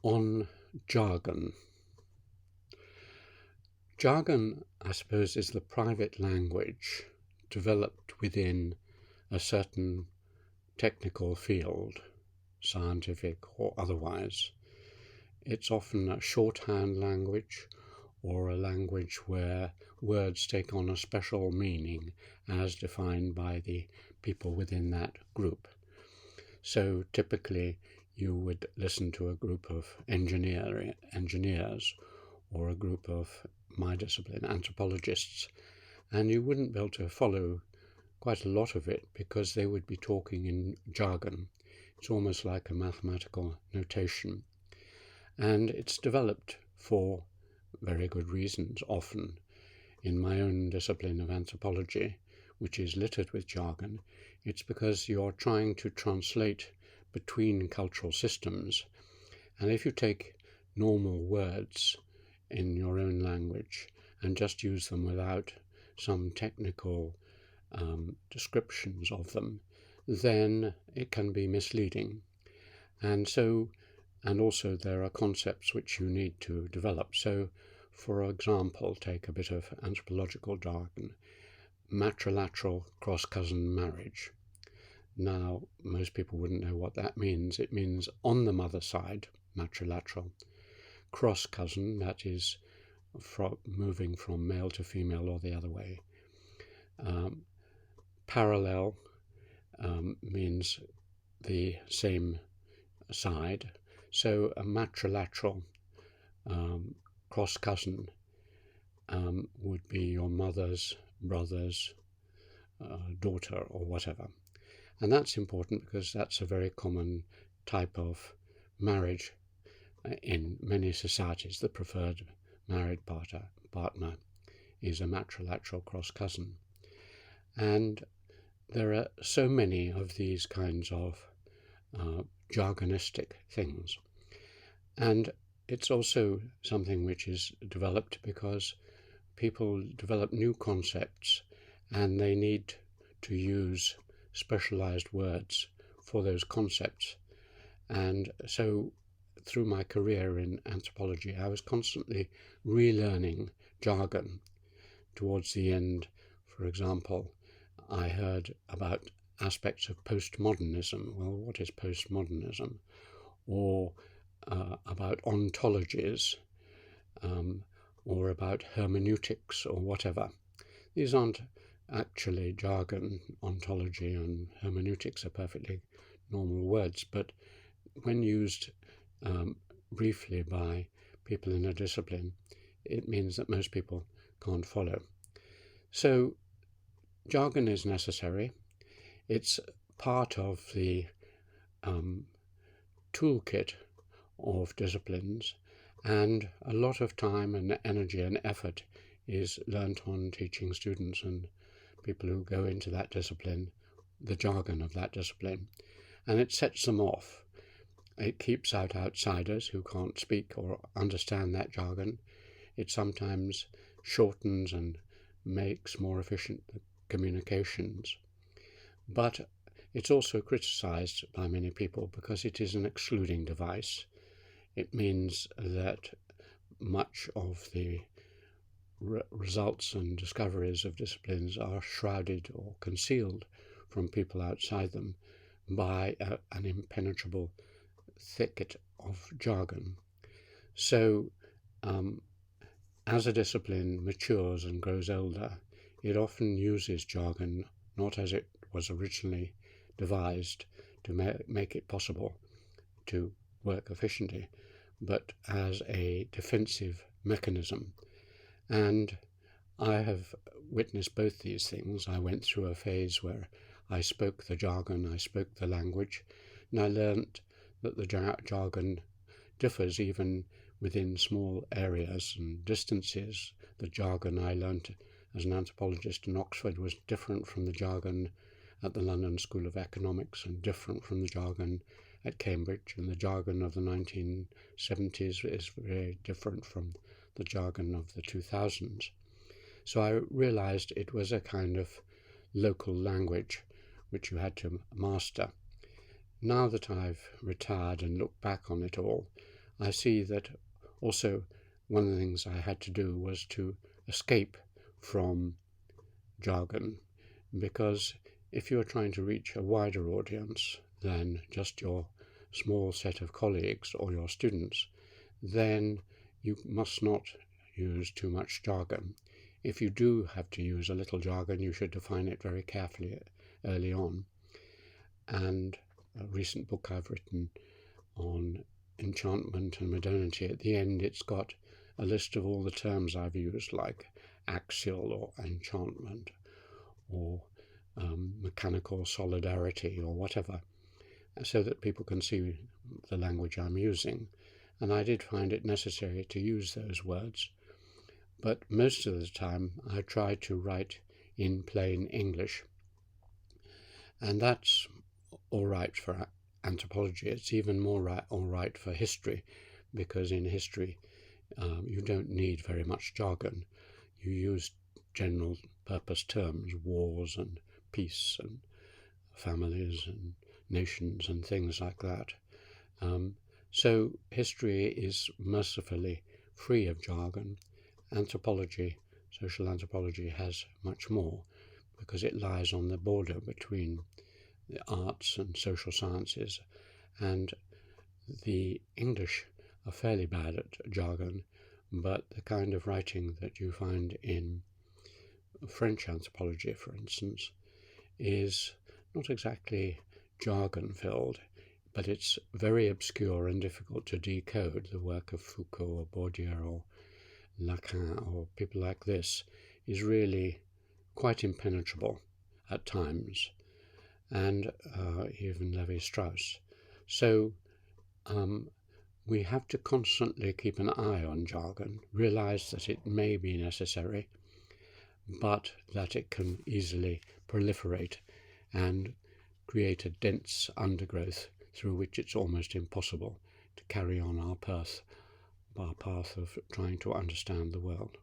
On jargon. Jargon, I suppose, is the private language developed within a certain technical field, scientific or otherwise. It's often a shorthand language or a language where words take on a special meaning as defined by the people within that group. So typically you would listen to a group of engineers or a group of my discipline, anthropologists, and you wouldn't be able to follow quite a lot of it because they would be talking in jargon. It's almost like a mathematical notation. And it's developed for very good reasons often. In my own discipline of anthropology, which is littered with jargon, it's because you're trying to translate between cultural systems. And if you take normal words in your own language and just use them without some technical descriptions of them, then it can be misleading. And also there are concepts which you need to develop. So, for example, take a bit of anthropological jargon, matrilateral cross-cousin marriage. Now, most people wouldn't know what that means. It means on the mother side, matrilateral. Cross-cousin, that is moving from male to female or the other way. Parallel means the same side. So a matrilateral cross-cousin would be your mother's brother's daughter or whatever. And that's important because that's a very common type of marriage in many societies. The preferred married partner is a matrilateral cross-cousin. And there are so many of these kinds of jargonistic things. And it's also something which is developed because people develop new concepts and they need to use specialized words for those concepts. And so through my career in anthropology, I was constantly relearning jargon. Towards the end, for example, I heard about aspects of postmodernism. Well, what is postmodernism? Or about ontologies, or about hermeneutics or whatever. These aren't actually jargon. Ontology and hermeneutics are perfectly normal words, but when used briefly by people in a discipline, it means that most people can't follow. So jargon is necessary. It's part of the toolkit of disciplines, and a lot of time and energy and effort is learnt on teaching students and people who go into that discipline the jargon of that discipline, and it sets them off. It keeps out outsiders who can't speak or understand that jargon. It sometimes shortens and makes more efficient the communications. But it's also criticized by many people because it is an excluding device. It means that much of the results and discoveries of disciplines are shrouded or concealed from people outside them by an impenetrable thicket of jargon. So as a discipline matures and grows older, it often uses jargon not as it was originally devised to make it possible to work efficiently, but as a defensive mechanism. And I have witnessed both these things. I went through a phase where I spoke the jargon, I spoke the language, and I learnt that the jargon differs even within small areas and distances. The jargon I learnt as an anthropologist in Oxford was different from the jargon at the London School of Economics and different from the jargon at Cambridge, and the jargon of the 1970s is very different from the jargon of the 2000s. So I realized it was a kind of local language which you had to master. Now that I've retired and look back on it all, I see that also one of the things I had to do was to escape from jargon, because if you're trying to reach a wider audience than just your small set of colleagues or your students, then you must not use too much jargon. If you do have to use a little jargon, you should define it very carefully early on. And a recent book I've written on enchantment and modernity, at the end it's got a list of all the terms I've used, like axial or enchantment or mechanical solidarity or whatever, so that people can see the language I'm using. And I did find it necessary to use those words, but most of the time I try to write in plain English. And that's all right for anthropology. It's even more all right for history, because in history you don't need very much jargon. You use general purpose terms, wars and peace and families and nations and things like that. So history is mercifully free of jargon. Anthropology, social anthropology, has much more, because it lies on the border between the arts and social sciences, and the English are fairly bad at jargon, but the kind of writing that you find in French anthropology, for instance, is not exactly jargon-filled, but it's very obscure and difficult to decode. The work of Foucault or Bourdieu or Lacan or people like this is really quite impenetrable at times, and even Levi-Strauss. So we have to constantly keep an eye on jargon, realize that it may be necessary, but that it can easily proliferate and create a dense undergrowth through which it's almost impossible to carry on our path of trying to understand the world.